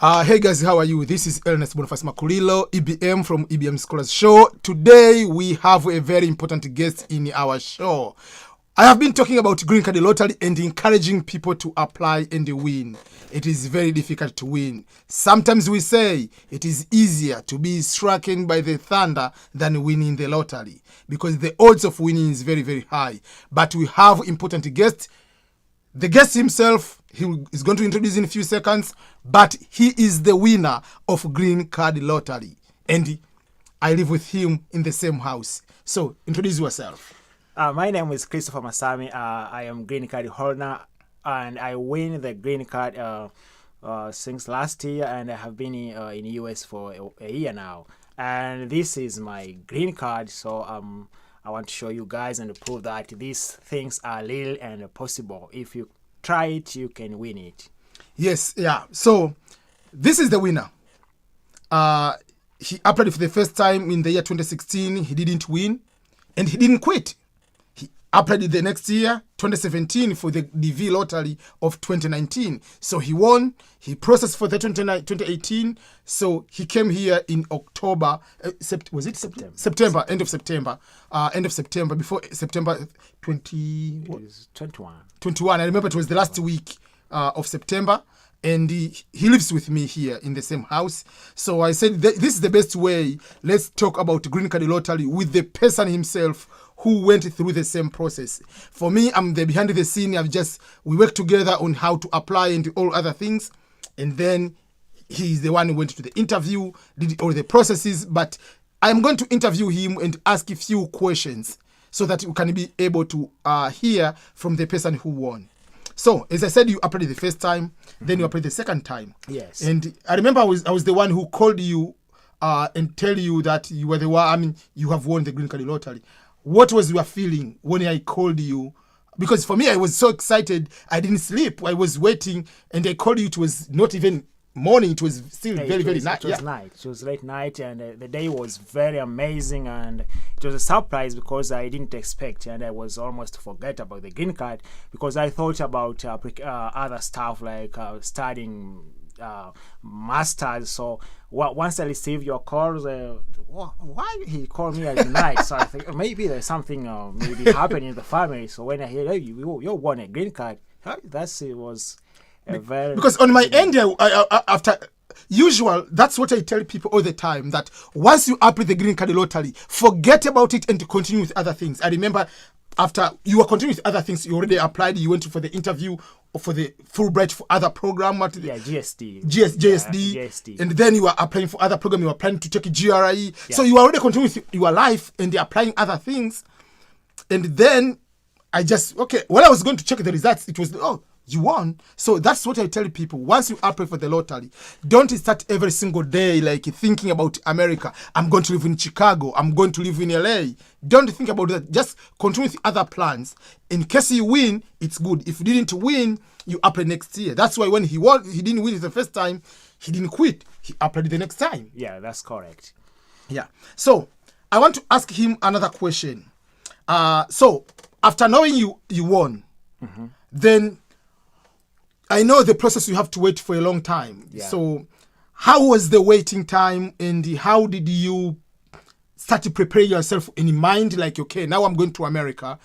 Hey guys, how are you? This is Ernest Boniface Makulilo, EBM from EBM Scholars Show. Today we have a very important guest in our show. I have been talking about Green Card Lottery and encouraging people to apply and win. It is very difficult to win. Sometimes we say it is easier to be stricken by the thunder than winning the lottery because the odds of winning is very, very high. But we have important guests. The guest himself, he is going to introduce in a few seconds, but he is the winner of Green Card Lottery. And I live with him in the same house. So, introduce yourself. My name is Christopher Masami. I am Green Card holder, and I win the Green Card since last year, and I have been in the US for a year now. And this is my Green Card, so I want to show you guys and prove that these things are real and possible. If you try it, you can win it. Yes, yeah. So, this is the winner. He applied for the first time in the year 2016. He didn't win, and he didn't quit. He applied the next year, 2017, for the DV lottery of 2019. So he won. He processed for the 2018. So he came here in October. Was it September? September, end of September. Before September 21. I remember it was the last week of September. And he lives with me here in the same house. So I said, this is the best way. Let's talk about Green Card Lottery with the person himself who went through the same process. For me, I'm the behind the scene. We work together on how to apply and all other things. And then he's the one who went to the interview, did all the processes. But I'm going to interview him and ask a few questions so that you can be able to hear from the person who won. So, as I said, you applied the first time, then you applied the second time. Yes. And I remember I was the one who called you and tell you that you were the one, you have won the Green Card Lottery. What was your feeling when I called you? Because for me, I was so excited. I didn't sleep. I was waiting, and I called you. It was not even morning. It was still very night. It was night. It was late night, and the day was very amazing, and it was a surprise because I didn't expect, and I was almost forget about the green card because I thought about other stuff like studying masters. So once I received your calls, why he called me at night? So I think maybe there's something maybe happening in the family. So when I hear, hey, you won a green card, it was very... Because on my end, after usual, that's what I tell people all the time, that once you apply the Green Card Lottery, forget about it and continue with other things. I remember after you were continuing with other things, you already applied, you went for the interview for the Fulbright for other program. GSD. GSD. And then you were applying for other program, you were planning to take a GRE. Yeah. So you were already continuing with your life and applying other things. And then I just, when I was going to check the results, it was, you won. So that's what I tell people. Once you apply for the lottery, don't start every single day like thinking about America. I'm going to live in Chicago. I'm going to live in LA. Don't think about that. Just continue with other plans. In case you win, it's good. If you didn't win, you apply next year. That's why when he didn't win the first time, he didn't quit. He applied the next time. Yeah, that's correct. Yeah. So I want to ask him another question. So after knowing you won, then I know the process you have to wait for a long time. Yeah. So how was the waiting time and how did you start to prepare yourself in mind? Like, now I'm going to America.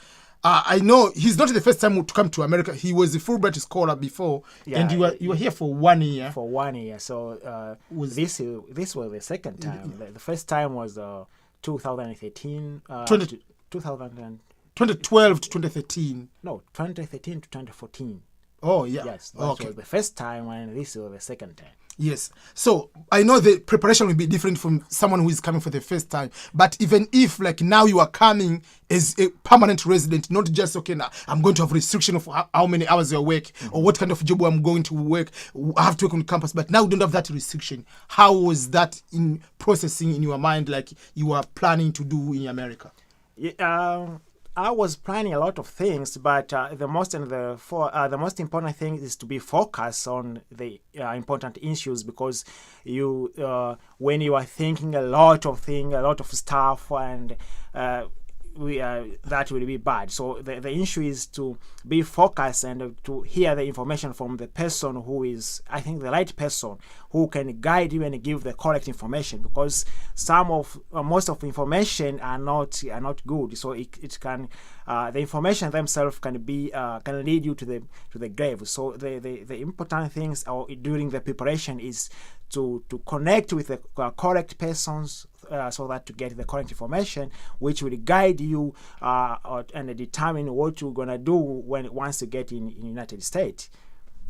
I know he's not the first time to come to America. He was a Fulbright scholar before, and you were here for 1 year. For 1 year. So this was the second time. The first time was 2013. 2012 to 2013. No, 2013 to 2014. Oh, yeah. Yes, that was the first time, and this was the second time. Yes. So I know the preparation will be different from someone who is coming for the first time. But even if, like, now you are coming as a permanent resident, not just, now I'm going to have restriction of how many hours I work or what kind of job I'm going to work. I have to work on campus. But now you don't have that restriction. How was that in processing in your mind, like you are planning to do in America? I was planning a lot of things, but the most important thing is to be focused on the important issues, because when you are thinking a lot of stuff, and that will be bad. So the issue is to be focused and to hear the information from the person who is, I think, the right person who can guide you and give the correct information, because most of information are not good. So it can the information themselves can lead you to the grave. So the important things during the preparation is to connect with the correct persons, so that to get the correct information, which will guide you and determine what you're gonna do once you get in United States.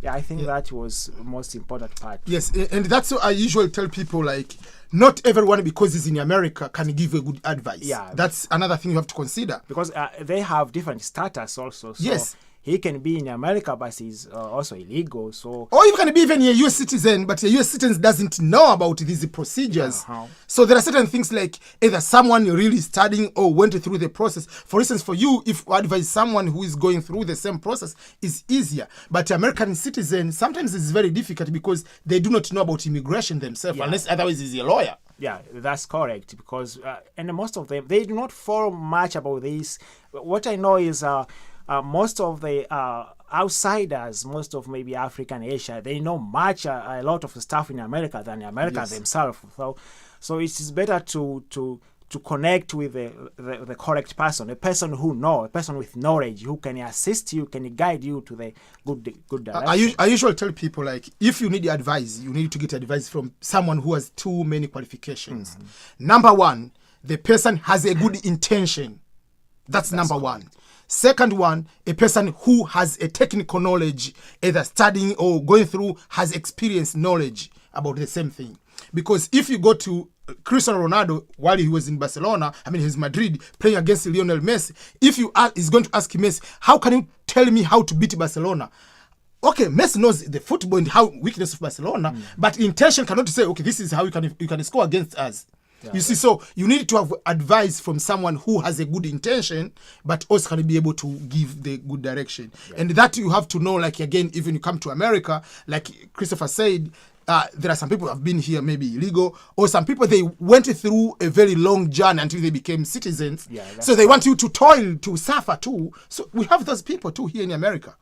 Yeah, I think that was the most important part. Yes, and that's what I usually tell people, like, not everyone, because he's in America, can give a good advice. Yeah. That's another thing you have to consider. Because they have different status also. So yes. He can be in America, but he's also illegal. So, or you can be even a U.S. citizen, but a U.S. citizen doesn't know about these procedures. So there are certain things, like either someone really studying or went through the process. For instance, for you, if you advise someone who is going through the same process, is easier. But American citizens, sometimes it's very difficult because they do not know about immigration themselves, unless otherwise he's a lawyer. Yeah, that's correct. Because and most of them, they do not follow much about this. What I know is most of the outsiders, most of maybe Africa and Asia, they know a lot of stuff in America than Americans themselves. So it is better to connect with the correct person, a person who knows, a person with knowledge, who can assist you, can guide you to the good direction. I usually tell people, like, if you need advice, you need to get advice from someone who has too many qualifications. Number one, the person has a good intention. That's number one. Second one, a person who has a technical knowledge, either studying or going through, has experience knowledge about the same thing. Because if you go to Cristiano Ronaldo while he was in Barcelona, he's Madrid, playing against Lionel Messi, if you is going to ask Messi, how can you tell me how to beat Barcelona? Okay, Messi knows the football and how weakness of Barcelona, but intention cannot say, okay, this is how you can score against us. You see, so you need to have advice from someone who has a good intention, but also can be able to give the good direction. And that you have to know, like, again, if you come to America, like Christopher said, there are some people who have been here maybe illegal, or some people, they went through a very long journey until they became citizens. So they want you to toil, to suffer too. So we have those people too here in America.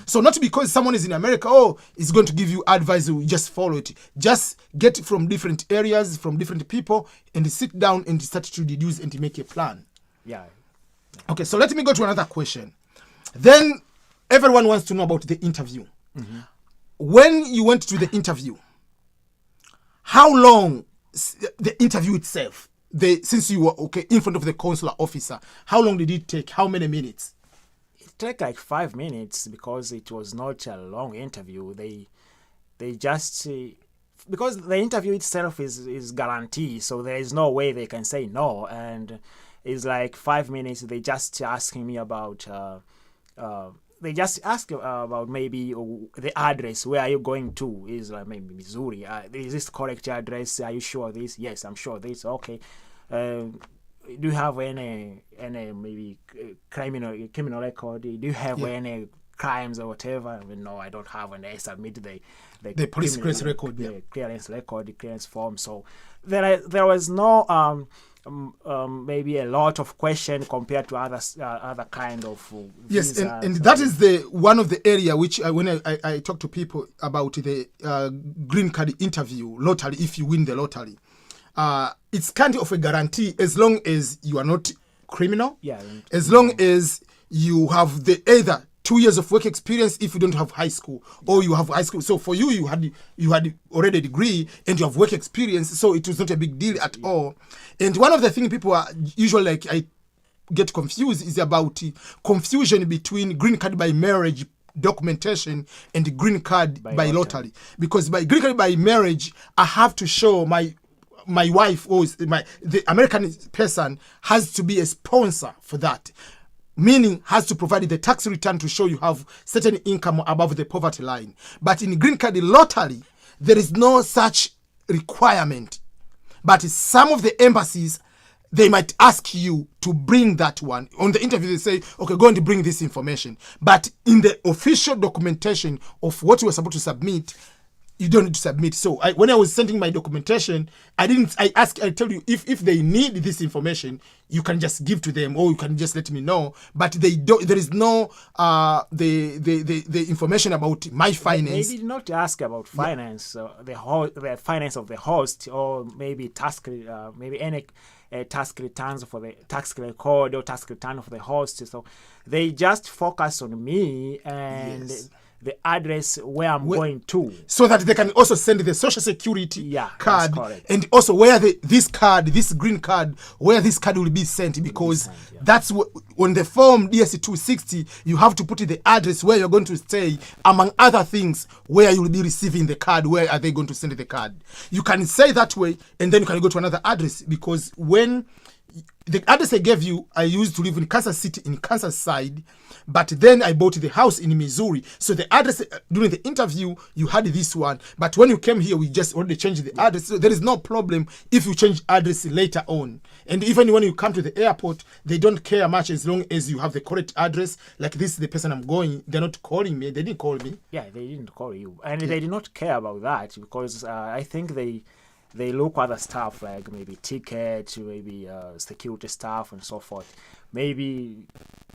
So not because someone is in America, is going to give you advice, you just follow it. Just get it from different areas, from different people, and sit down and start to deduce and to make a plan. Okay, so let me go to another question. Then everyone wants to know about the interview. When you went to the interview, how long the interview itself, since you were in front of the consular officer, how long did it take? How many minutes? It took like 5 minutes, because it was not a long interview. They just because the interview itself is guaranteed, so there is no way they can say no. And it's like 5 minutes. They just asking me about they just ask about maybe the address. Where are you going to? Is like maybe Missouri. Is this correct address? Are you sure this? Yes, I'm sure this. Okay. Do you have any maybe criminal record? Do you have any crimes or whatever? No, I don't have. And I submit the police clearance record, the clearance record, the clearance form. So there was no maybe a lot of question compared to other kind of yes, and that is the one of the area which when I talk to people about the green card interview lottery, if you win the lottery, it's kind of a guarantee as long as you are not criminal, as long as you have the either 2 years of work experience if you don't have high school, or you have high school. So for you had already a degree and you have work experience, so it was not a big deal at all. And one of the things people are usually like, I get confused, is about confusion between green card by marriage documentation and green card by lottery. Because by green card by marriage, I have to show my wife, or the American person has to be a sponsor for that. Meaning has to provide the tax return to show you have certain income above the poverty line. But in green card lottery, there is no such requirement. But some of the embassies, they might ask you to bring that one. On the interview, they say, okay, go and bring this information. But in the official documentation of what you were supposed to submit, you don't need to submit. So when I was sending my documentation, I tell you, if they need this information, you can just give to them, or you can just let me know. But they don't. There is no the information about my finance. They did not ask about finance, the finance of the host, or maybe maybe any task returns for the tax record or tax return for the host. So they just focus on me and the address where I'm going to, so that they can also send the social security card, and also where this green card, where this card will be sent, because that's on the form DSC 260 you have to put the address where you're going to stay, among other things, where you will be receiving the card, where are they going to send the card. You can say that way, and then you can go to another address, because when the address I gave you, I used to live in Kansas City, in Kansas side, but then I bought the house in Missouri. So the address during the interview, you had this one, but when you came here, we just already changed the address. So there is no problem if you change address later on. And even when you come to the airport, they don't care much as long as you have the correct address. Like, this is the person I'm going. They're not calling me. They didn't call me. Yeah, they didn't call you, and they did not care about that, because I think they look other stuff, like maybe ticket, maybe security stuff, and so forth. Maybe,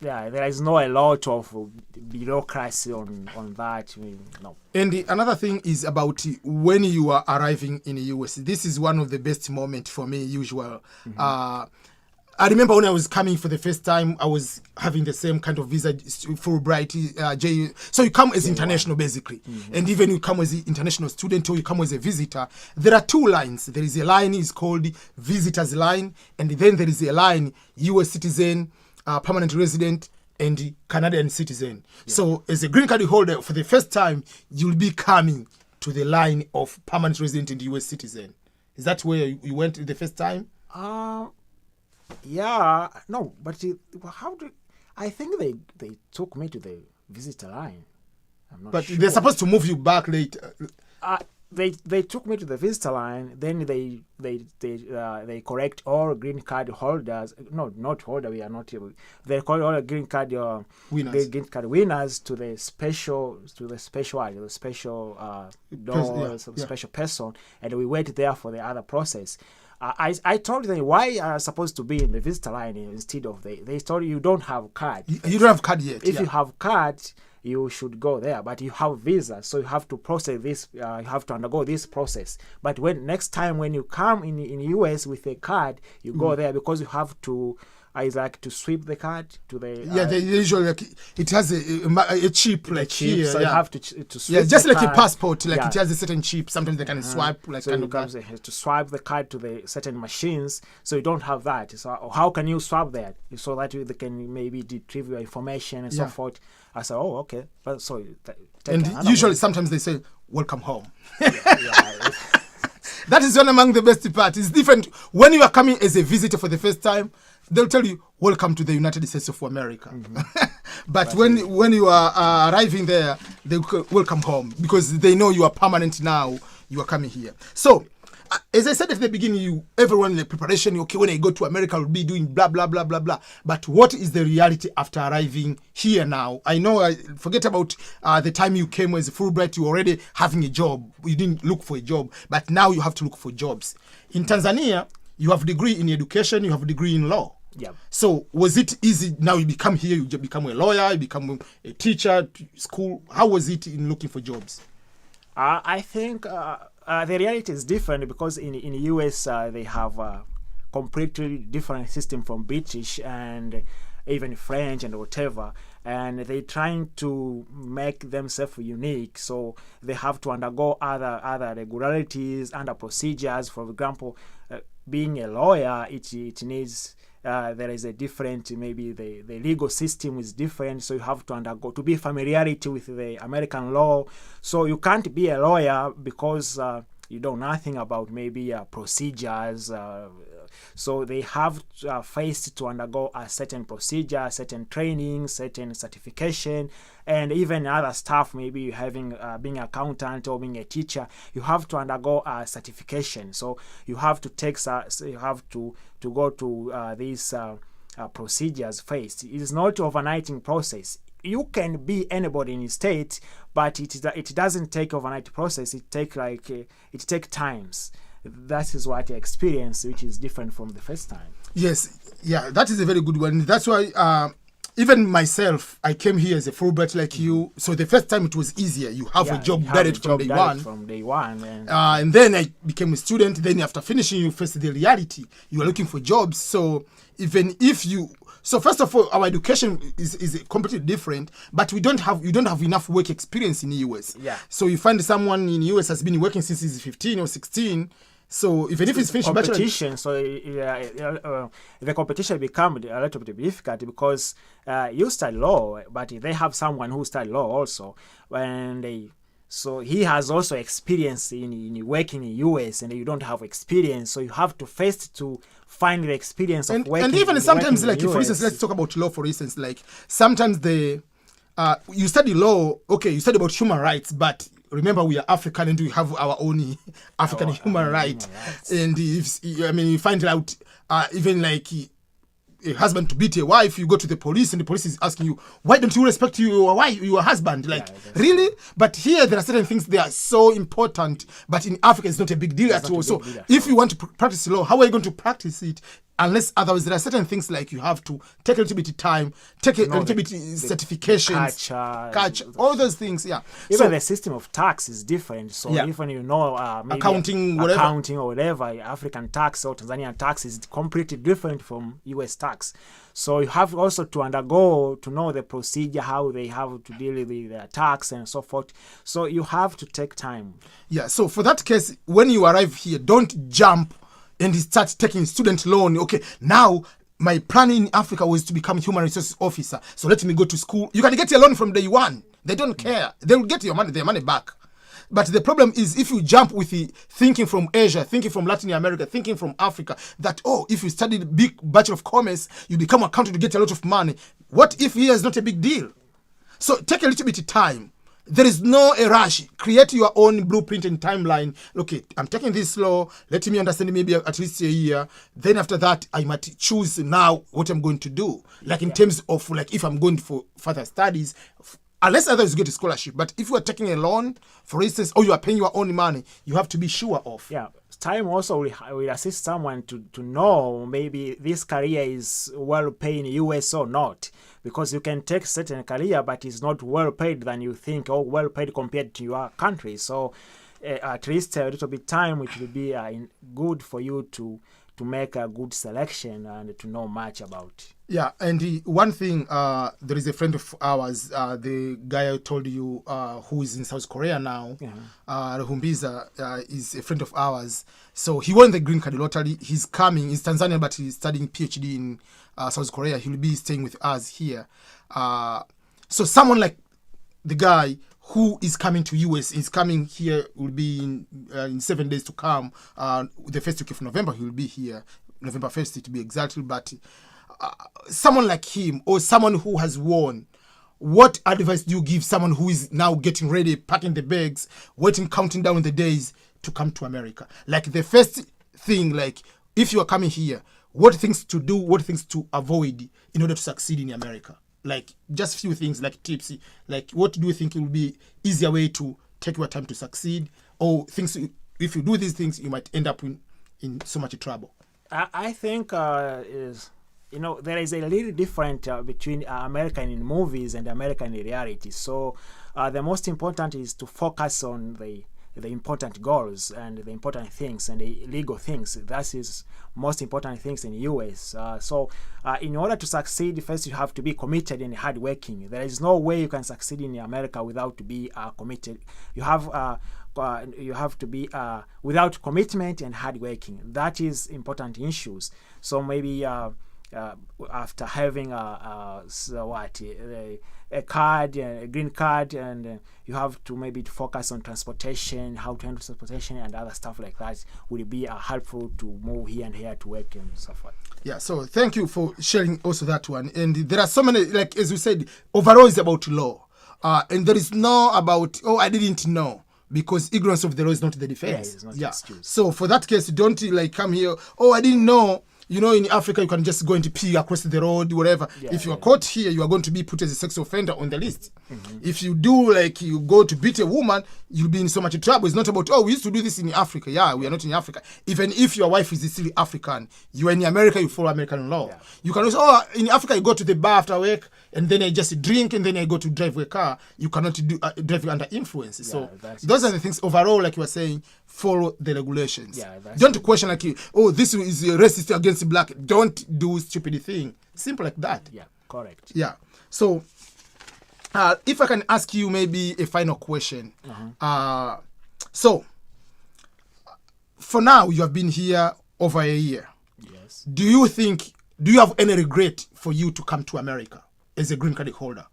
there is not a lot of bureaucracy on that. No. And another thing is about when you are arriving in the US. This is one of the best moments for me, usual. I remember when I was coming for the first time, I was having the same kind of visa, Fulbright, so you come as international, basically. And even you come as an international student, or you come as a visitor, there are two lines. There is a line is called visitor's line, and then there is a line US citizen, permanent resident, and Canadian citizen. So as a green card holder, for the first time, you'll be coming to the line of permanent resident and US citizen. Is that where you went the first time? Yeah, no, but I think they took me to the visitor line. I'm not sure. But they're supposed to move you back later. They took me to the visitor line. Then they correct all green card holders. No, not holder. We are not able. They call all green card winners. Green card winners to the special special person, and we wait there for the other process. I told them, why are supposed to be in the visitor line instead of they told you don't have card. You don't have card yet. If you have card, you should go there, but you have visa, so you have to process this. You have to undergo this process. But when next time when you come in US with a card, you go there, because you have to. I like to sweep the card to the. They usually it has a chip like here. So you have to sweep. Yeah, just the like card. a passport. Like it has a certain chip. Sometimes they can swipe like so kind you of. have to swipe the card to the certain machines. So you don't have that. So how can you swipe that? So that they can maybe retrieve your information and so forth. I said, oh, okay. But so. And usually, sometimes they say, "Welcome home." That is one among the best parts. It's different when you are coming as a visitor for the first time. They'll tell you, "Welcome to the United States of America." But when you are arriving there, they welcome home, because they know you are permanent now. You are coming here. So, as I said at the beginning, everyone in the preparation, okay, when I go to America, I'll be doing blah, blah, blah, blah, blah. But what is the reality after arriving here now? I know, forget about the time you came as a Fulbright, you were already having a job. You didn't look for a job, but now you have to look for jobs. In Tanzania, you have a degree in education, you have a degree in law. Yeah. So was it easy now you become here, you become a lawyer, you become a teacher, school? How was it in looking for jobs? I think the reality is different, because in the US they have a completely different system from British and even French and whatever, and they're trying to make themselves unique, so they have to undergo other regularities, under procedures. For example, being a lawyer, it needs there is a different, maybe the legal system is different, so you have to undergo to be familiarity with the American law. So you can't be a lawyer because you know nothing about maybe procedures. So they have faced to undergo a certain procedure, certain training, certain certification, and even other stuff. Maybe having being an accountant or being a teacher, you have to undergo a certification. So you have to take, you have to go to these procedures faced. It is not overnighting process. you can be anybody in the state, but it doesn't take overnight process. It take times. That is what I experienced, which is different from the first time. Yes, yeah, that is a very good one. That's why even myself, I came here as a Fulbright like you. So the first time it was easier. You have a job direct from day one. And then I became a student. Then after finishing, you face the reality. You are looking for jobs. So even if you... So first of all, our education is completely different, but you don't have enough work experience in the US. Yeah. So you find someone in the US has been working since he's 15 or 16. So even if it's finished competition, the competition become a little bit difficult because you study law, but they have someone who study law also, so he has also experience in working in US, and you don't have experience, so you have to first to find the experience of working. And even sometimes, like for instance, let's talk about law. For instance, like sometimes you study law, okay, you study about human rights, but remember, we are African and we have our own African human rights. And you find out even like a husband to beat a wife, you go to the police and the police is asking you, why don't you respect your wife, your husband? Like, really? But here there are certain things that are so important, but in Africa it's not a big deal at all. So if you want to practice law, how are you going to practice it? Unless otherwise, there are certain things like you have to take a little bit of time, take a little bit certifications, catch all those things. Yeah. Even the system of tax is different. So even maybe accounting or whatever, African tax or Tanzanian tax is completely different from US tax. So you have also to know the procedure, how they have to deal with their tax and so forth. So you have to take time. Yeah. So for that case, when you arrive here, don't jump and start taking student loan. Okay, now my plan in Africa was to become human resources officer. So let me go to school. You can get a loan from day one. They don't care. They will get their money back. But the problem is if you jump with the thinking from Asia, thinking from Latin America, thinking from Africa, that, if you study the big Bachelor of Commerce, you become accountant to get a lot of money. What if here is not a big deal? So take a little bit of time. There is no rush. Create your own blueprint and timeline. Okay, I'm taking this law. Let me understand maybe at least a year. Then after that, I might choose now what I'm going to do. Like in terms of like if I'm going for further studies, unless others get a scholarship. But if you are taking a loan, for instance, or you are paying your own money, you have to be sure of. Yeah. Time also will assist someone to know maybe this career is well paid in the US or not. Because you can take certain career, but it's not well paid than you think, or well paid compared to your country. So at least a little bit time, it will be good for you to make a good selection and to know much about it. Yeah, and one thing, there is a friend of ours, the guy I told you who is in South Korea now, Ruhumbiza, is a friend of ours. So he won the green card lottery. He's coming. He's Tanzanian, but he's studying PhD in South Korea. He'll be staying with us here. So someone like the guy who is coming to US is coming here, will be in 7 days to come. The first week of November, he will be here. November 1st to be exactly, but... someone like him or someone who has won, what advice do you give someone who is now getting ready, packing the bags, waiting, counting down the days to come to America? Like the first thing, like if you are coming here, what things to do, what things to avoid in order to succeed in America? Like just few things, like tips, like what do you think will be easier way to take your time to succeed, or things, if you do these things, you might end up in so much trouble? I think there is a little difference between American in movies and American in reality. So the most important is to focus on the important goals and the important things and the legal things. That is most important things in the US. So in order to succeed, first you have to be committed and hardworking. There is no way you can succeed in America without to be committed. You have to be without commitment and hardworking. That is important issues. So maybe after having a card, a green card, and you have to maybe focus on transportation, how to handle transportation and other stuff like that will be helpful to move here and here to work and so forth. Yeah, so thank you for sharing also that one. And there are so many, like as you said, overall is about law. And there is no about, I didn't know. Because ignorance of the law is not the defense. Yeah, it's not excuse. So for that case, don't like come here, I didn't know. you know, in Africa, you can just go and pee across the road, whatever. Yeah, If you are caught here, you are going to be put as a sex offender on the list. If you do, like, you go to beat a woman, you'll be in so much trouble. It's not about, oh, we used to do this in Africa. Yeah, we are not in Africa. Even if your wife is still African, you are in America, you follow American law. Yeah. You can also, oh, in Africa, you go to the bar after work, and then I just drink, and then I go to drive a car. You cannot do drive under influence. So those are the things overall, like you were saying, follow the regulations. Yeah, that's Don't question like, oh, this is racist against black. Don't do stupid thing. Simple like that. Yeah, correct. Yeah. So, if I can ask you maybe a final question. So, for now, you have been here over a year. Yes. Do you have any regret for you to come to America as a green card holder?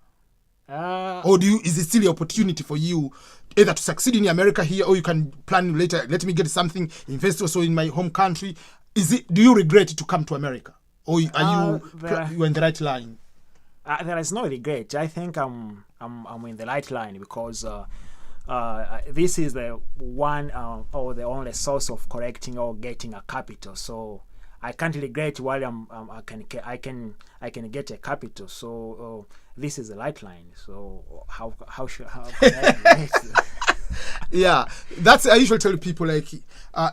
Or is it still an opportunity for you either to succeed in America here, or you can plan later, let me get something, invest also in my home country? Do you regret to come to America? Or are you in the right line? There is no regret. I think I'm in the right line because this is the one or the only source of collecting or getting a capital. So I can't regret while I can get a capital. So this is the right line. So how can I regret? Yeah, I usually tell people, like,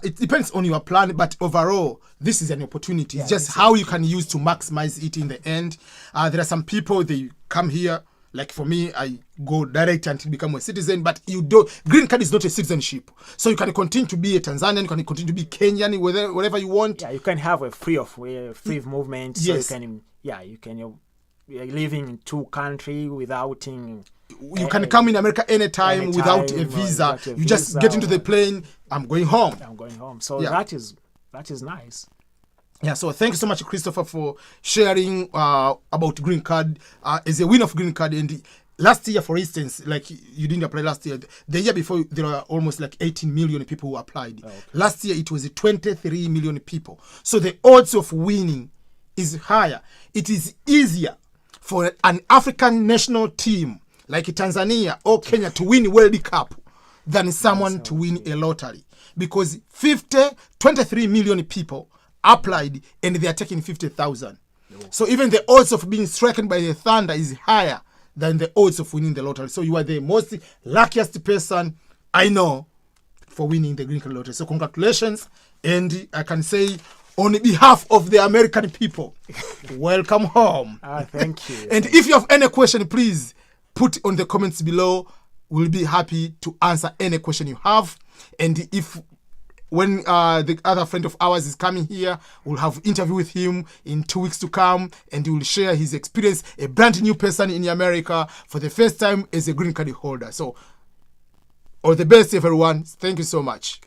it depends on your plan, but overall, this is an opportunity. It's just how you can use to maximize it in the end. There are some people, they come here, like for me, I go direct until become a citizen, but green card is not a citizenship. So you can continue to be a Tanzanian, you can continue to be Kenyan, wherever you want. Yeah, you can have a free movement. Yes. So you can living in two countries without you can come in America anytime without a visa. You just get into the plane. I'm going home. So that is nice. Yeah, so thank you so much, Christopher, for sharing about green card. As a winner of green card, and last year, for instance, like you didn't apply last year. The year before, there were almost like 18 million people who applied. Okay. Last year, it was 23 million people. So the odds of winning is higher. It is easier for an African national team like Tanzania or Kenya to win World Cup than someone to win a lottery, because 23 million people applied and they are taking 50,000. So even the odds of being stricken by the thunder is higher than the odds of winning the lottery. So you are the most luckiest person I know for winning the green card lottery. So congratulations, and I can say on behalf of the American people, welcome home. Thank you. And if you have any question, please put on the comments below. We'll be happy to answer any question you have. And when the other friend of ours is coming here, we'll have interview with him in 2 weeks to come, and he will share his experience, a brand new person in America for the first time as a green card holder. So all the best, everyone. Thank you so much.